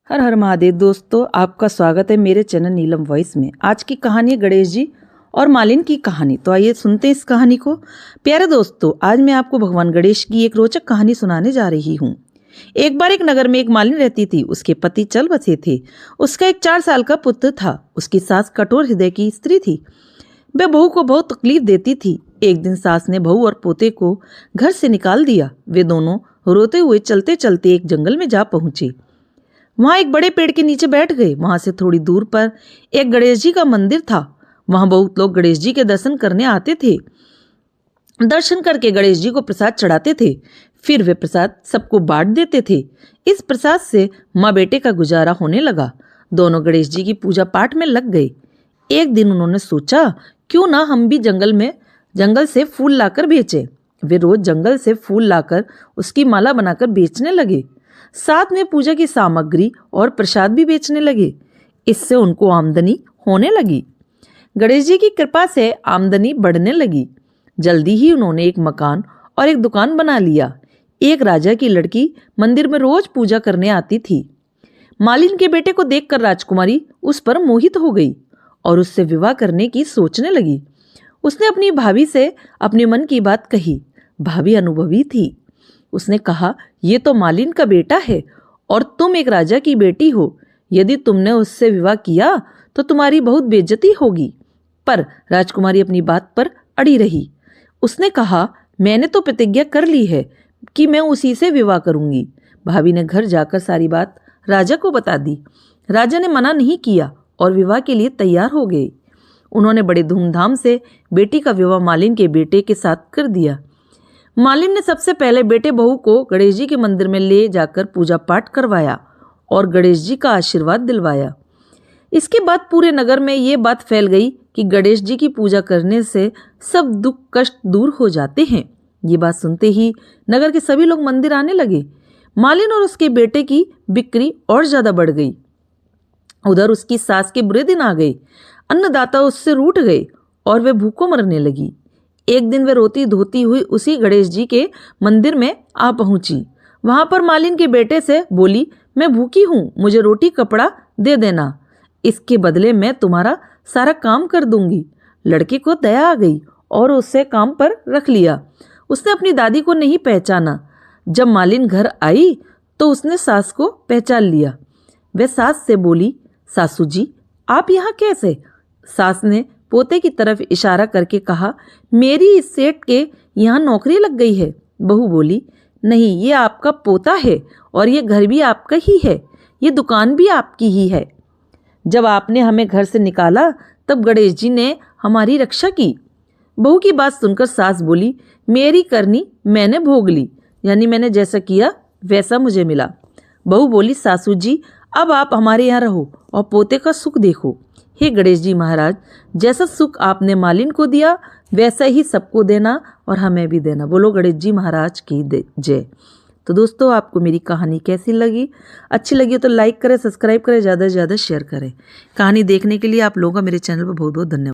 हर हर महादेव दोस्तों, आपका स्वागत है मेरे चैनल नीलम वॉइस में। आज की कहानी है गणेश जी और मालिन की कहानी। तो आइए सुनते हैं इस कहानी को। प्यारे दोस्तों, आज मैं आपको भगवान गणेश की एक रोचक कहानी सुनाने जा रही हूँ। एक बार एक नगर में एक मालिन रहती थी। उसके पति चल बसे थे। उसका एक 4 साल का पुत्र था। उसकी सास कठोर हृदय की स्त्री थी। वह बहू को बहुत तकलीफ देती थी। एक दिन सास ने बहू और पोते को घर से निकाल दिया। वे दोनों रोते हुए चलते चलते एक जंगल में जा पहुंचे। वहां एक बड़े पेड़ के नीचे बैठ गए। वहां से थोड़ी दूर पर एक गणेश जी का मंदिर था। वहां बहुत लोग गणेश जी के दर्शन करने आते थे। दर्शन करके गणेश जी को प्रसाद चढ़ाते थे। फिर वे प्रसाद सबको बांट देते थे। इस प्रसाद से माँ बेटे का गुजारा होने लगा। दोनों गणेश जी की पूजा पाठ में लग गए। एक दिन उन्होंने सोचा, क्यों ना हम भी जंगल से फूल लाकर बेचें। वे रोज जंगल से फूल लाकर उसकी माला बनाकर बेचने लगे। साथ में पूजा की सामग्री और प्रसाद भी बेचने लगे। इससे उनको आमदनी होने लगी। गणेश जी की कृपा से आमदनी बढ़ने लगी। जल्दी ही उन्होंने एक मकान और एक दुकान बना लिया। एक राजा की लड़की मंदिर में रोज पूजा करने आती थी। मालिन के बेटे को देखकर राजकुमारी उस पर मोहित हो गई और उससे विवाह करने की सोचने लगी। उसने अपनी भाभी से अपने मन की बात कही। भाभी अनुभवी थी। उसने कहा, ये तो मालिन का बेटा है और तुम एक राजा की बेटी हो। यदि तुमने उससे विवाह किया तो तुम्हारी बहुत बेइज्जती होगी। पर राजकुमारी अपनी बात पर अड़ी रही। उसने कहा, मैंने तो प्रतिज्ञा कर ली है कि मैं उसी से विवाह करूंगी। भाभी ने घर जाकर सारी बात राजा को बता दी। राजा ने मना नहीं किया और विवाह के लिए तैयार हो गए। उन्होंने बड़े धूमधाम से बेटी का विवाह मालिन के बेटे के साथ कर दिया। मालिन ने सबसे पहले बेटे बहू को गणेश जी के मंदिर में ले जाकर पूजा पाठ करवाया और गणेश जी का आशीर्वाद दिलवाया। इसके बाद पूरे नगर में ये बात फैल गई कि गणेश जी की पूजा करने से सब दुख कष्ट दूर हो जाते हैं। ये बात सुनते ही नगर के सभी लोग मंदिर आने लगे। मालिन और उसके बेटे की बिक्री और ज्यादा बढ़ गई। उधर उसकी सास के बुरे दिन आ गए। अन्नदाता उससे रूठ गए और वे भूखों मरने लगी। एक दिन वे रोती धोती हुई उसी गणेश जी के मंदिर में आ पहुंची। वहां पर मालिन के बेटे से बोली, मैं भूखी हूं, मुझे रोटी कपड़ा दे देना, इसके बदले मैं तुम्हारा सारा काम कर दूंगी। लड़के को दया आ गई और उसे काम पर रख लिया। उसने अपनी दादी को नहीं पहचाना। जब मालिन घर आई तो उसने सास को पहचान लिया। वह सास से बोली, सासू जी आप यहाँ कैसे? सास ने पोते की तरफ इशारा करके कहा, मेरी इस सेठ के यहाँ नौकरी लग गई है। बहू बोली, नहीं, ये आपका पोता है और ये घर भी आपका ही है, ये दुकान भी आपकी ही है। जब आपने हमें घर से निकाला तब गणेश जी ने हमारी रक्षा की। बहू की बात सुनकर सास बोली, मेरी करनी मैंने भोग ली, यानी मैंने जैसा किया वैसा मुझे मिला। बहू बोली, सासू जी अब आप हमारे यहाँ रहो और पोते का सुख देखो। हे गणेश जी महाराज, जैसा सुख आपने मालिन को दिया वैसा ही सबको देना और हमें भी देना। बोलो गणेश जी महाराज की जय। तो दोस्तों, आपको मेरी कहानी कैसी लगी? अच्छी लगी तो लाइक करें, सब्सक्राइब करें, ज़्यादा से ज़्यादा शेयर करें। कहानी देखने के लिए आप लोगों का मेरे चैनल पर बहुत बहुत धन्यवाद।